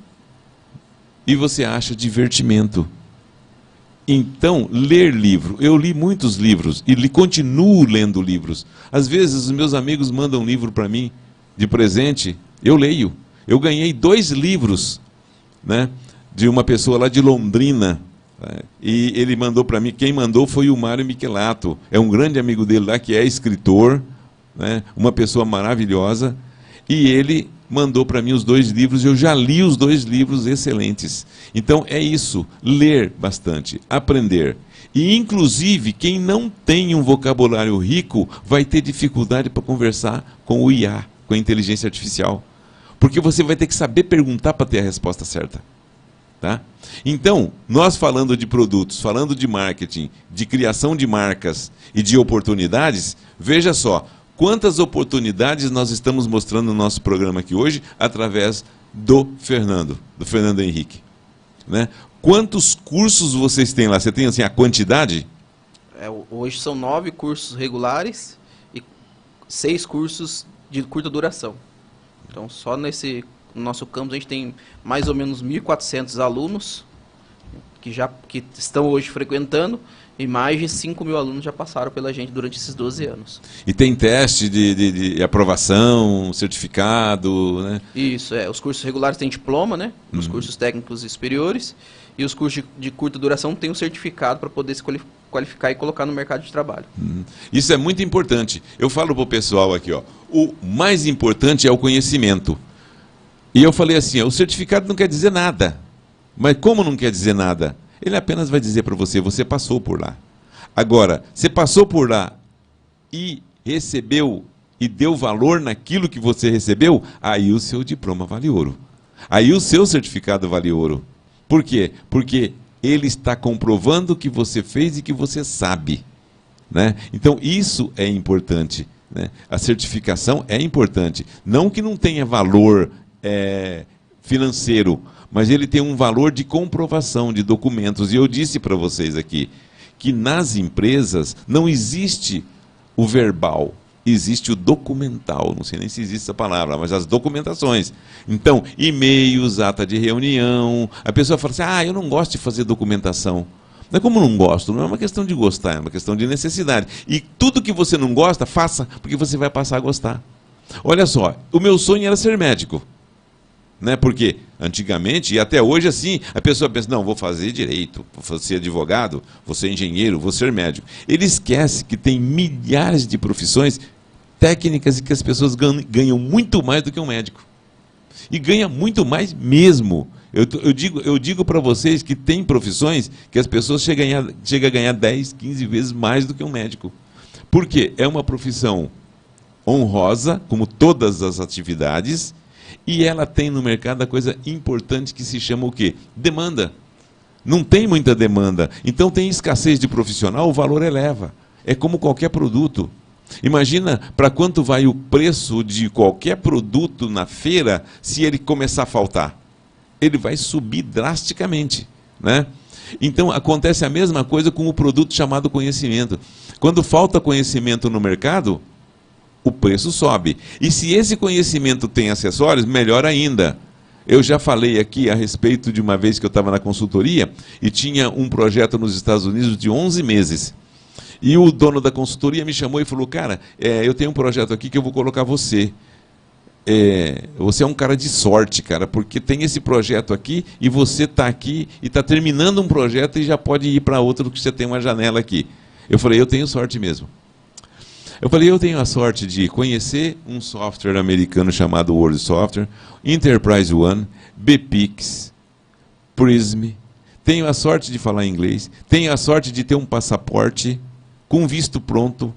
e você acha divertimento. Então, ler livro. Eu li muitos livros e continuo lendo livros. Às vezes os meus amigos mandam um livro para mim de presente, eu leio. Eu ganhei 2 livros, né, de uma pessoa lá de Londrina. E ele mandou para mim, quem mandou foi o Mário Michelato. É um grande amigo dele lá, que é escritor, né, uma pessoa maravilhosa, e ele mandou para mim os 2 livros, eu já li os 2 livros excelentes. Então é isso, ler bastante, aprender. E inclusive, quem não tem um vocabulário rico, vai ter dificuldade para conversar com o IA, com a inteligência artificial. Porque você vai ter que saber perguntar para ter a resposta certa. Tá? Então, nós falando de produtos, falando de marketing, de criação de marcas e de oportunidades, veja só, quantas oportunidades nós estamos mostrando no nosso programa aqui hoje, através do Fernando Henrique. Né? Quantos cursos vocês têm lá? Você tem assim, a quantidade? Hoje são 9 cursos regulares e 6 cursos de curta duração. Então, só no nosso campus a gente tem mais ou menos 1.400 alunos que estão hoje frequentando, e mais de 5.000 alunos já passaram pela gente durante esses 12 anos. E tem teste de aprovação, certificado, né? Isso, os cursos regulares têm diploma, né? Os cursos técnicos e superiores, e os cursos de curta duração têm um certificado para poder se qualificar e colocar no mercado de trabalho. Isso é muito importante. Eu falo para o pessoal aqui, ó, o mais importante é o conhecimento. E eu falei assim, o certificado não quer dizer nada. Mas como não quer dizer nada? Ele apenas vai dizer para você, você passou por lá. Agora, você passou por lá e recebeu e deu valor naquilo que você recebeu, aí o seu diploma vale ouro. Aí o seu certificado vale ouro. Por quê? Porque ele está comprovando o que você fez e que você sabe. Né? Então, isso é importante. Né? A certificação é importante. Não que não tenha valor financeiro, mas ele tem um valor de comprovação de documentos. E eu disse para vocês aqui que nas empresas não existe o verbal, existe o documental. Não sei nem se existe essa palavra, mas as documentações. Então, e-mails, ata de reunião. A pessoa fala assim, eu não gosto de fazer documentação. Mas como não gosto? Não é uma questão de gostar, é uma questão de necessidade. E tudo que você não gosta, faça, porque você vai passar a gostar. Olha só, o meu sonho era ser médico. Né? Porque antigamente, e até hoje assim, a pessoa pensa, não, vou fazer direito, vou ser advogado, vou ser engenheiro, vou ser médico. Ele esquece que tem milhares de profissões técnicas e que as pessoas ganham muito mais do que um médico. E ganha muito mais mesmo. Eu digo para vocês que tem profissões que as pessoas chegam a ganhar 10, 15 vezes mais do que um médico. Por quê? É uma profissão honrosa, como todas as atividades, e ela tem no mercado a coisa importante que se chama o quê? Demanda. Não tem muita demanda. Então tem escassez de profissional, o valor eleva. É como qualquer produto. Imagina para quanto vai o preço de qualquer produto na feira se ele começar a faltar. Ele vai subir drasticamente, né? Então acontece a mesma coisa com o produto chamado conhecimento. Quando falta conhecimento no mercado, o preço sobe. E se esse conhecimento tem acessórios, melhor ainda. Eu já falei aqui a respeito de uma vez que eu estava na consultoria e tinha um projeto nos Estados Unidos de 11 meses. E o dono da consultoria me chamou e falou, cara, eu tenho um projeto aqui que eu vou colocar você. Você é um cara de sorte, cara, porque tem esse projeto aqui e você está aqui e está terminando um projeto e já pode ir para outro que você tem uma janela aqui. Eu falei, eu tenho sorte mesmo. Eu falei, eu tenho a sorte de conhecer um software americano chamado Word Software, Enterprise One, BPix, Prism. Tenho a sorte de falar inglês. Tenho a sorte de ter um passaporte com visto pronto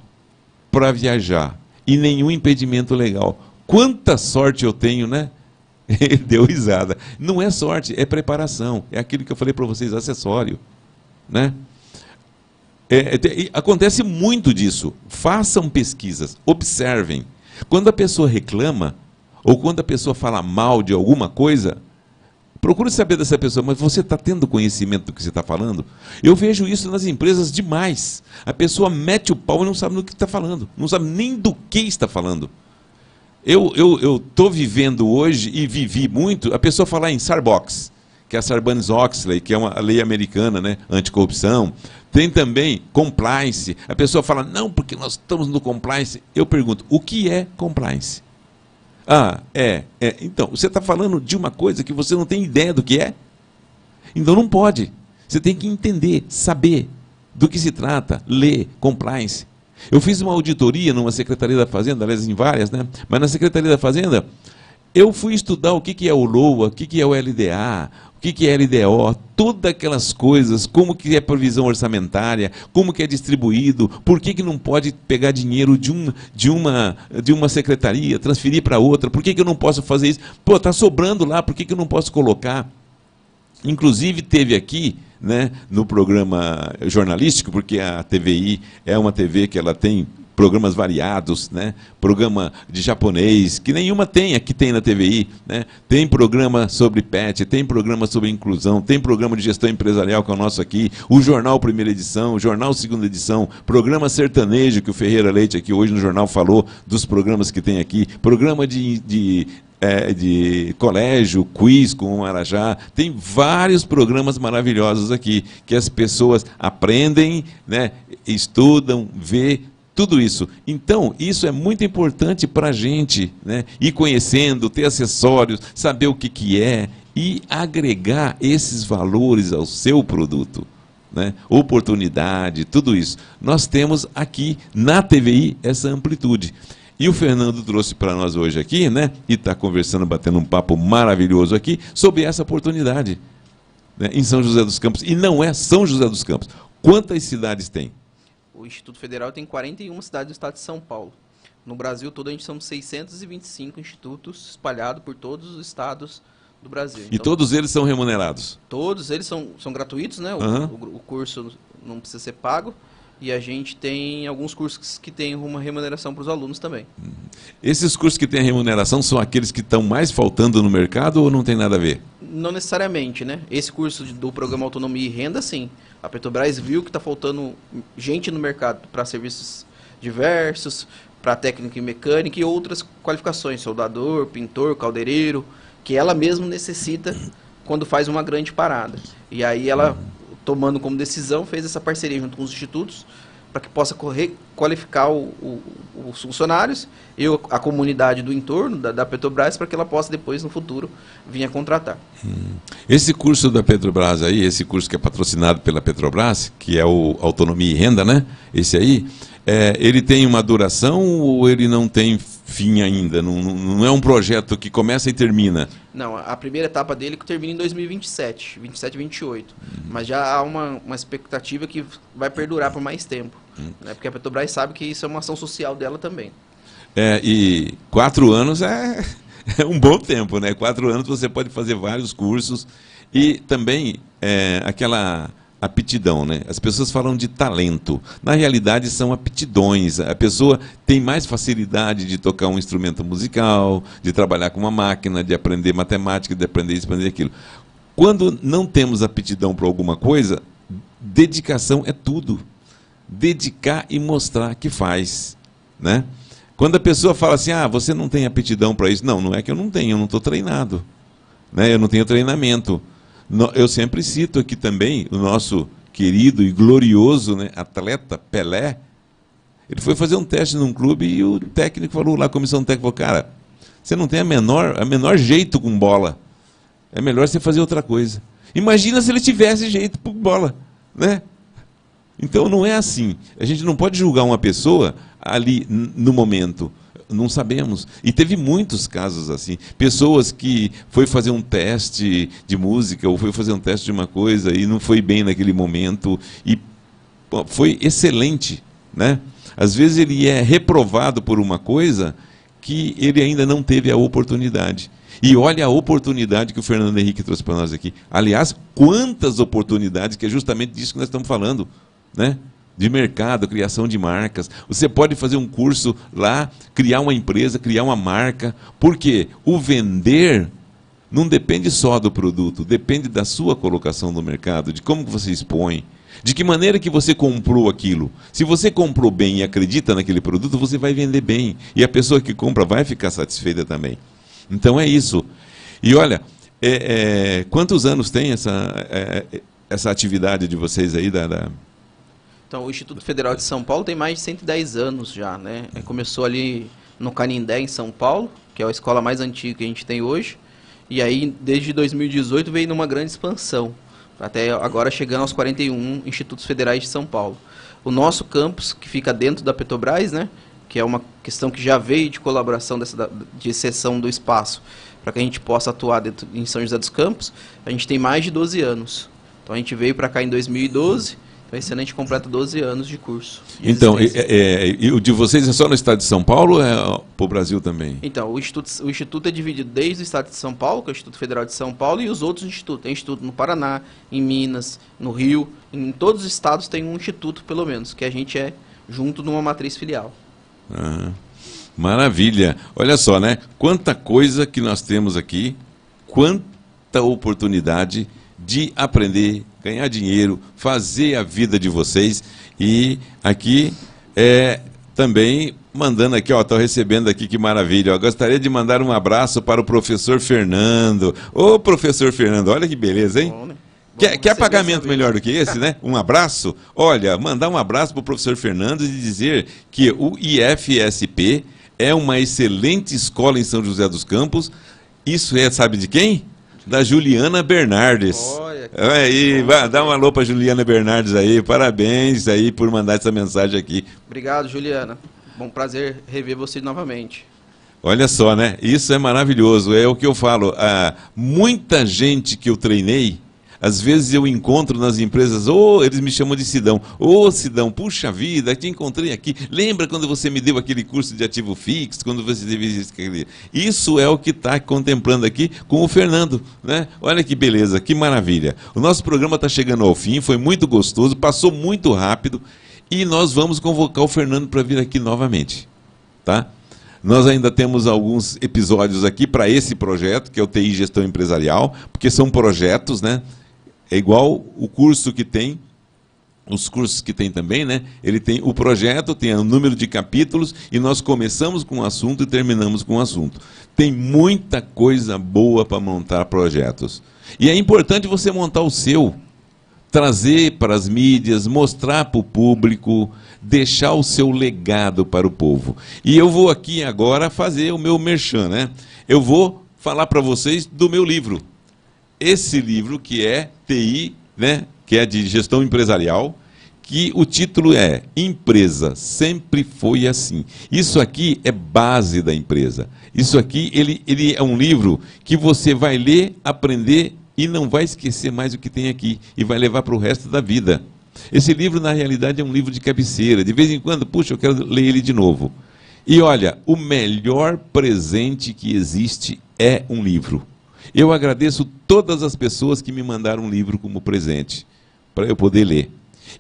para viajar. E nenhum impedimento legal. Quanta sorte eu tenho, né? Ele deu risada. Não é sorte, é preparação. É aquilo que eu falei para vocês, acessório. Né? Acontece muito disso. Façam pesquisas, observem. Quando a pessoa reclama, ou quando a pessoa fala mal de alguma coisa, procure saber dessa pessoa, mas você está tendo conhecimento do que você está falando? Eu vejo isso nas empresas demais. A pessoa mete o pau e não sabe do que está falando, não sabe nem do que está falando. Eu estou vivendo hoje, e vivi muito, a pessoa falar em Sarbox, que é a Sarbanes-Oxley, que é uma lei americana, né, anticorrupção. Tem também compliance. A pessoa fala, não, porque nós estamos no compliance. Eu pergunto, o que é compliance? Então, você está falando de uma coisa que você não tem ideia do que é? Então não pode. Você tem que entender, saber do que se trata, ler, compliance. Eu fiz uma auditoria numa Secretaria da Fazenda, aliás, em várias, né? Mas na Secretaria da Fazenda, eu fui estudar o que é o LOA, o que é o LDA, o que é LDO, todas aquelas coisas, como que é previsão orçamentária, como que é distribuído, por que não pode pegar dinheiro de uma secretaria, transferir para outra, por que eu não posso fazer isso? Pô, está sobrando lá, por que eu não posso colocar? Inclusive teve aqui, né, no programa jornalístico, porque a TVI é uma TV que ela tem programas variados, né? Programa de japonês, que nenhuma tem, aqui tem na TVI, né? Tem programa sobre PET, tem programa sobre inclusão, tem programa de gestão empresarial, que é o nosso aqui, o Jornal Primeira Edição, o Jornal Segunda Edição, programa sertanejo, que o Ferreira Leite aqui hoje no jornal falou dos programas que tem aqui, programa de colégio, quiz com o Marajá, tem vários programas maravilhosos aqui, que as pessoas aprendem, né? Estudam, vê, tudo isso. Então, isso é muito importante para a gente, né? Ir conhecendo, ter acessórios, saber o que é e agregar esses valores ao seu produto, né? Oportunidade, tudo isso. Nós temos aqui na TVI essa amplitude. E o Fernando trouxe para nós hoje aqui, né? E está conversando, batendo um papo maravilhoso aqui sobre essa oportunidade, né? Em São José dos Campos. E não é São José dos Campos. Quantas cidades tem? O Instituto Federal tem 41 cidades do estado de São Paulo. No Brasil todo, a gente são 625 institutos espalhados por todos os estados do Brasil. E então, todos eles são remunerados? Todos eles são gratuitos, né? O curso não precisa ser pago. E a gente tem alguns cursos que têm uma remuneração para os alunos também. Esses cursos que têm remuneração são aqueles que estão mais faltando no mercado ou não tem nada a ver? Não necessariamente, né? Esse curso do programa Autonomia e Renda, sim. A Petrobras viu que está faltando gente no mercado para serviços diversos, para técnica e mecânica e outras qualificações, soldador, pintor, caldeireiro, que ela mesma necessita quando faz uma grande parada. E aí ela, tomando como decisão, fez essa parceria junto com os institutos para que possa qualificar os funcionários e a comunidade do entorno da Petrobras para que ela possa depois, no futuro, vir a contratar. Esse curso da Petrobras aí, esse curso que é patrocinado pela Petrobras, que é o Autonomia e Renda, né? Esse aí, ele tem uma duração ou ele não tem fim ainda? Não é um projeto que começa e termina? Não, a primeira etapa dele termina em 2027, 27 e 28. Mas já há uma expectativa que vai perdurar por mais tempo. Né? Porque a Petrobras sabe que isso é uma ação social dela também. E 4 anos é um bom tempo, né? 4 anos você pode fazer vários cursos e também aquela aptidão, né? As pessoas falam de talento. Na realidade são aptidões. A pessoa tem mais facilidade de tocar um instrumento musical, de trabalhar com uma máquina, de aprender matemática, de aprender isso, aprender aquilo. Quando não temos aptidão para alguma coisa, dedicação é tudo. Dedicar e mostrar que faz, né? Quando a pessoa fala assim, você não tem aptidão para isso. Não é que eu não tenho, eu não estou treinado, né? Eu não tenho treinamento. Eu sempre cito aqui também o nosso querido e glorioso, né, atleta Pelé. Ele foi fazer um teste num clube e o técnico falou lá, a comissão técnica falou, cara, você não tem a menor jeito com bola. É melhor você fazer outra coisa. Imagina se ele tivesse jeito com bola, né? Então não é assim. A gente não pode julgar uma pessoa ali no momento. Não sabemos. E teve muitos casos assim. Pessoas que foi fazer um teste de música ou foi fazer um teste de uma coisa e não foi bem naquele momento e foi excelente, né? Às vezes ele é reprovado por uma coisa que ele ainda não teve a oportunidade. E olha a oportunidade que o Fernando Henrique trouxe para nós aqui. Aliás, quantas oportunidades, que é justamente disso que nós estamos falando, né? De mercado, criação de marcas. Você pode fazer um curso lá, criar uma empresa, criar uma marca, porque o vender não depende só do produto, depende da sua colocação no mercado, de como você expõe, de que maneira que você comprou aquilo. Se você comprou bem e acredita naquele produto, você vai vender bem, e a pessoa que compra vai ficar satisfeita também. Então é isso. E olha, quantos anos tem essa atividade de vocês aí Então, o Instituto Federal de São Paulo tem mais de 110 anos já, né? Começou ali no Canindé, em São Paulo, que é a escola mais antiga que a gente tem hoje. E aí, desde 2018, veio numa grande expansão, até agora chegando aos 41 institutos federais de São Paulo. O nosso campus, que fica dentro da Petrobras, né? Que é uma questão que já veio de colaboração de cessão do espaço, para que a gente possa atuar em São José dos Campos, a gente tem mais de 12 anos. Então, a gente veio para cá em 2012... Então, esse ano a gente completa 12 anos de curso. Então, e o de vocês é só no estado de São Paulo ou é para o Brasil também? Então, o instituto é dividido desde o estado de São Paulo, que é o Instituto Federal de São Paulo, e os outros institutos. Tem instituto no Paraná, em Minas, no Rio. Em todos os estados tem um instituto, pelo menos, que a gente é junto numa matriz filial. Maravilha. Olha só, né? Quanta coisa que nós temos aqui, quanta oportunidade de aprender, ganhar dinheiro, fazer a vida de vocês. E aqui também mandando aqui, estou recebendo aqui, que maravilha. Gostaria de mandar um abraço para o professor Fernando. Ô, professor Fernando, olha que beleza, hein? Bom, né? Quer pagamento melhor do que esse, né? Um abraço? Olha, mandar um abraço para o professor Fernando e dizer que o IFSP é uma excelente escola em São José dos Campos. Isso sabe de quem? Da Juliana Bernardes. Olha, aí, dá um alô para Juliana Bernardes aí, parabéns aí por mandar essa mensagem aqui. Obrigado, Juliana. Bom prazer rever você novamente. Olha só, né? Isso é maravilhoso, é o que eu falo. Muita gente que eu treinei, às vezes eu encontro nas empresas, eles me chamam de Sidão. Sidão, puxa vida, te encontrei aqui. Lembra quando você me deu aquele curso de ativo fixo, quando você teve aquele... Isso é o que está contemplando aqui com o Fernando, né? Olha que beleza, que maravilha. O nosso programa está chegando ao fim, foi muito gostoso, passou muito rápido e nós vamos convocar o Fernando para vir aqui novamente, tá? Nós ainda temos alguns episódios aqui para esse projeto, que é o TI Gestão Empresarial, porque são projetos, né? É igual o curso que tem, os cursos que tem também, né? Ele tem o projeto, tem o número de capítulos, e nós começamos com um assunto e terminamos com um assunto. Tem muita coisa boa para montar projetos. E é importante você montar o seu, trazer para as mídias, mostrar para o público, deixar o seu legado para o povo. E eu vou aqui agora fazer o meu merchan, né? Eu vou falar para vocês do meu livro. Esse livro que é TI, né? Que é de gestão empresarial, que o título é Empresa Sempre Foi Assim. Isso aqui é base da empresa. Isso aqui, ele é um livro que você vai ler, aprender e não vai esquecer mais o que tem aqui e vai levar para o resto da vida. Esse livro, na realidade, é um livro de cabeceira. De vez em quando, puxa, eu quero ler ele de novo. E olha, o melhor presente que existe é um livro. Eu agradeço todas as pessoas que me mandaram um livro como presente, para eu poder ler.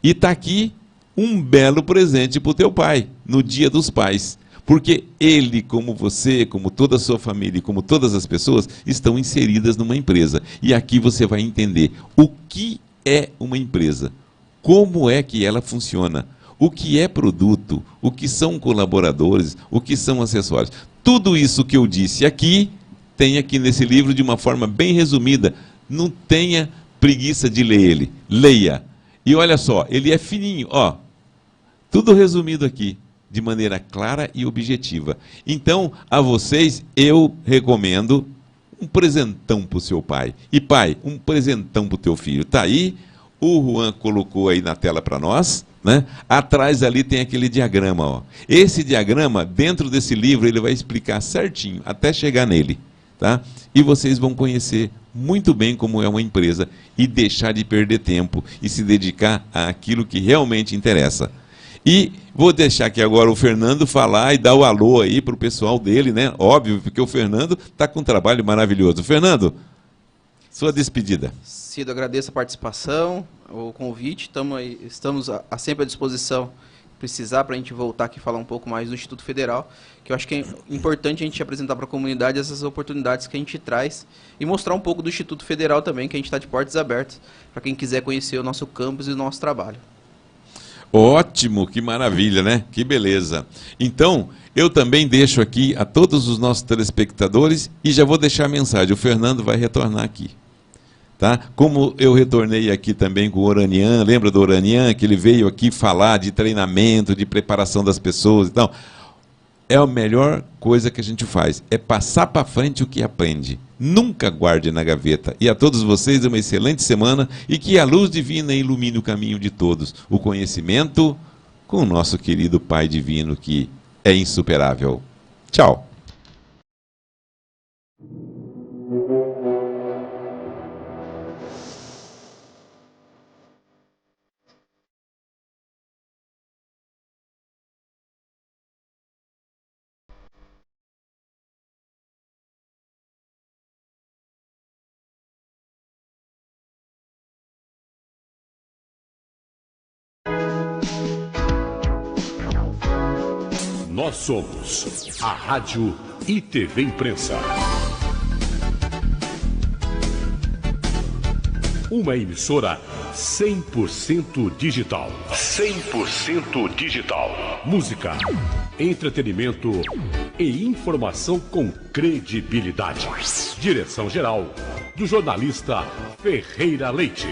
E está aqui um belo presente para o teu pai, no Dia dos Pais. Porque ele, como você, como toda a sua família, como todas as pessoas, estão inseridas numa empresa. E aqui você vai entender o que é uma empresa, como é que ela funciona, o que é produto, o que são colaboradores, o que são acessórios. Tudo isso que eu disse aqui, tem aqui nesse livro de uma forma bem resumida. Não tenha preguiça de ler ele. Leia. E olha só, ele é fininho, ó. Tudo resumido aqui, de maneira clara e objetiva. Então, a vocês, eu recomendo um presentão para o seu pai. E pai, um presentão para o teu filho. Está aí, o Juan colocou aí na tela para nós, né? Atrás ali tem aquele diagrama, ó. Esse diagrama, dentro desse livro, ele vai explicar certinho, até chegar nele, tá? E vocês vão conhecer muito bem como é uma empresa e deixar de perder tempo e se dedicar àquilo que realmente interessa. E vou deixar aqui agora o Fernando falar e dar o alô aí para o pessoal dele, né? Óbvio, porque o Fernando está com um trabalho maravilhoso. Fernando, sua despedida. Cido, agradeço a participação, o convite, estamos sempre à disposição, precisar para a gente voltar aqui e falar um pouco mais do Instituto Federal, que eu acho que é importante a gente apresentar para a comunidade essas oportunidades que a gente traz e mostrar um pouco do Instituto Federal também, que a gente está de portas abertas para quem quiser conhecer o nosso campus e o nosso trabalho. Ótimo, que maravilha, né? Que beleza. Então, eu também deixo aqui a todos os nossos telespectadores e já vou deixar a mensagem. O Fernando vai retornar aqui. Tá? Como eu retornei aqui também com o Oranian, lembra do Oranian, que ele veio aqui falar de treinamento, de preparação das pessoas e tal. É a melhor coisa que a gente faz, é passar para frente o que aprende. Nunca guarde na gaveta. E a todos vocês uma excelente semana e que a luz divina ilumine o caminho de todos. O conhecimento com o nosso querido Pai Divino, que é insuperável. Tchau. Nós somos a Rádio e TV Imprensa. Uma emissora 100% digital. 100% digital. Música, entretenimento e informação com credibilidade. Direção-geral do jornalista Ferreira Leite.